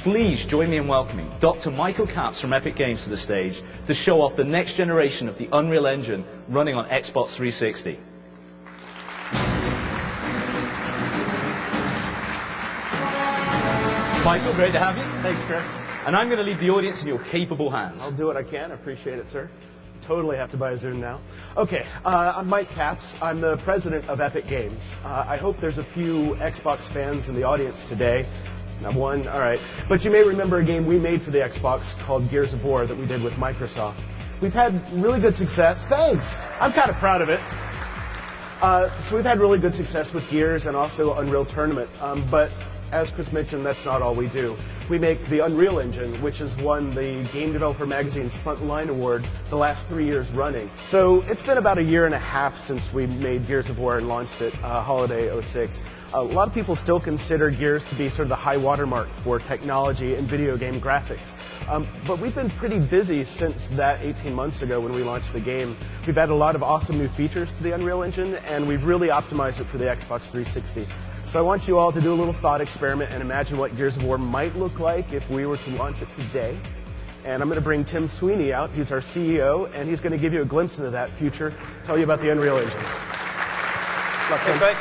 please join me in welcoming Dr. Michael Capps from Epic Games to the stage to show off the next generation of the Unreal Engine running on Xbox 360. Michael, great to have you. Thanks, Chris. And I'm going to leave the audience in your capable hands. I'll do what I can. I appreciate it, sir. Totally have to buy a Zoom now. Okay, I'm Mike Capps. I'm the president of Epic Games. I hope there's a few Xbox fans in the audience today. Not one? All right. But you may remember a game we made for the Xbox called Gears of War that we did with Microsoft. We've had really good success. Thanks. I'm kind of proud of it. So we've had really good success with Gears and also Unreal Tournament. But as Chris mentioned, that's not all we do. We make the Unreal Engine, which has won the Game Developer Magazine's Frontline Award the last 3 years running. So it's been about a year and a half since we made Gears of War and launched it, holiday '06. A lot of people still consider Gears to be sort of the high watermark for technology and video game graphics. But we've been pretty busy since that 18 months ago when we launched the game. We've added a lot of awesome new features to the Unreal Engine, and we've really optimized it for the Xbox 360. So I want you all to do a little thought experiment and imagine what Gears of War might look like if we were to launch it today. And I'm going to bring Tim Sweeney out. He's our CEO, and he's going to give you a glimpse into that future, tell you about the Unreal Engine. Thanks, Mike.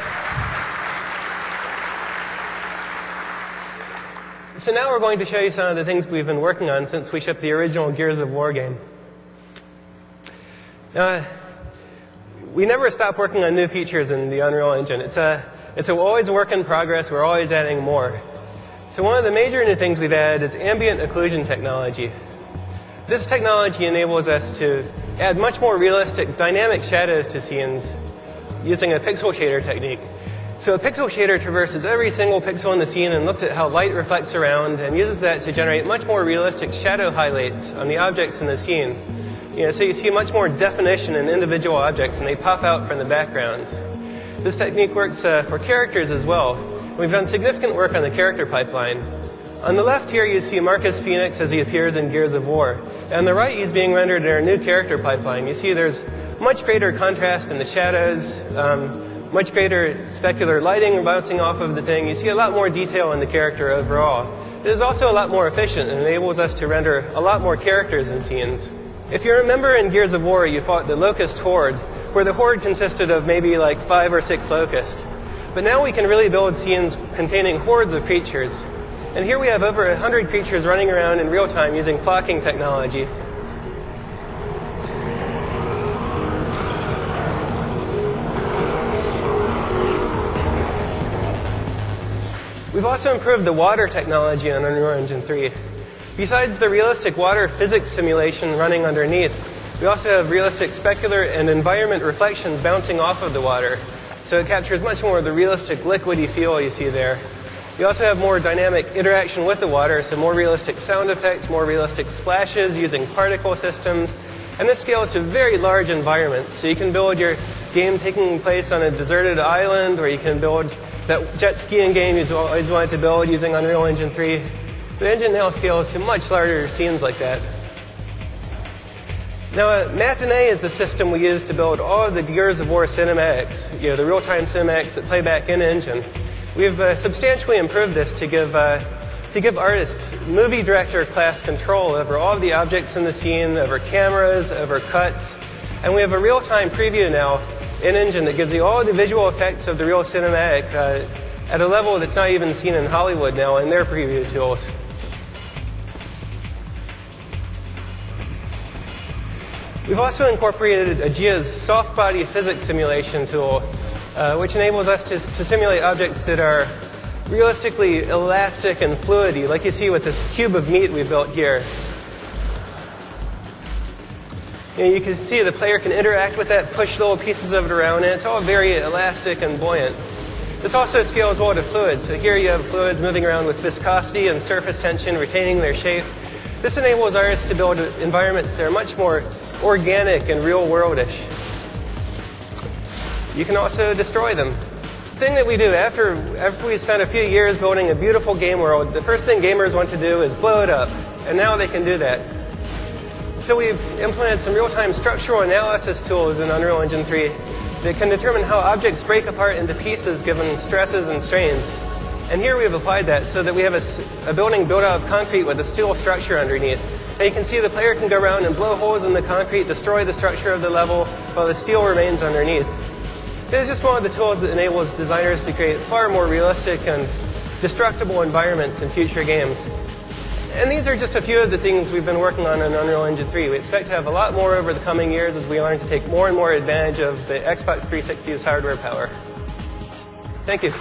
So now we're going to show you some of the things we've been working on since we shipped the original Gears of War game. We never stop working on new features in the Unreal Engine. It's always a work in progress. We're always adding more. So one of the major new things we've added is ambient occlusion technology. This technology enables us to add much more realistic dynamic shadows to scenes using a pixel shader technique. So a pixel shader traverses every single pixel in the scene and looks at how light reflects around and uses that to generate much more realistic shadow highlights on the objects in the scene. So you see much more definition in individual objects and they pop out from the backgrounds. This technique works for characters as well. We've done significant work on the character pipeline. On the left here you see Marcus Phoenix as he appears in Gears of War. And on the right he's being rendered in our new character pipeline. You see there's much greater contrast in the shadows, much greater specular lighting bouncing off of the thing. You see a lot more detail in the character overall. It is also a lot more efficient and enables us to render a lot more characters in scenes. If you remember in Gears of War you fought the Locust Horde, where the horde consisted of maybe like 5 or 6 locusts. But now we can really build scenes containing hordes of creatures. And here we have over 100 creatures running around in real time using flocking technology. We've also improved the water technology on Unreal Engine 3. Besides the realistic water physics simulation running underneath, we also have realistic specular and environment reflections bouncing off of the water. So it captures much more of the realistic liquidy feel you see there. We also have more dynamic interaction with the water, so more realistic sound effects, more realistic splashes using particle systems. And this scales to very large environments. So you can build your game taking place on a deserted island, or you can build that jet skiing game you've always wanted to build using Unreal Engine 3. The engine now scales to much larger scenes like that. Now, Matinee is the system we use to build all of the Gears of War cinematics, the real-time cinematics that play back in engine. We've substantially improved this to give artists movie director class control over all of the objects in the scene, over cameras, over cuts, and we have a real-time preview now in engine that gives you all the visual effects of the real cinematic at a level that's not even seen in Hollywood now in their preview tools. We've also incorporated Aegea's soft body physics simulation tool, which enables us to simulate objects that are realistically elastic and fluidy, like you see with this cube of meat we built here. You can see the player can interact with that, push little pieces of it around, and it's all very elastic and buoyant. This also scales well to fluids. So here you have fluids moving around with viscosity and surface tension, retaining their shape. This enables artists to build environments that are much more organic and real-worldish. You can also destroy them. The thing that we do after we spend a few years building a beautiful game world, the first thing gamers want to do is blow it up. And now they can do that. So we've implemented some real-time structural analysis tools in Unreal Engine 3 that can determine how objects break apart into pieces given stresses and strains. And here we have applied that so that we have a building built out of concrete with a steel structure underneath. And you can see the player can go around and blow holes in the concrete, destroy the structure of the level, while the steel remains underneath. This is just one of the tools that enables designers to create far more realistic and destructible environments in future games. And these are just a few of the things we've been working on in Unreal Engine 3. We expect to have a lot more over the coming years as we learn to take more and more advantage of the Xbox 360's hardware power. Thank you.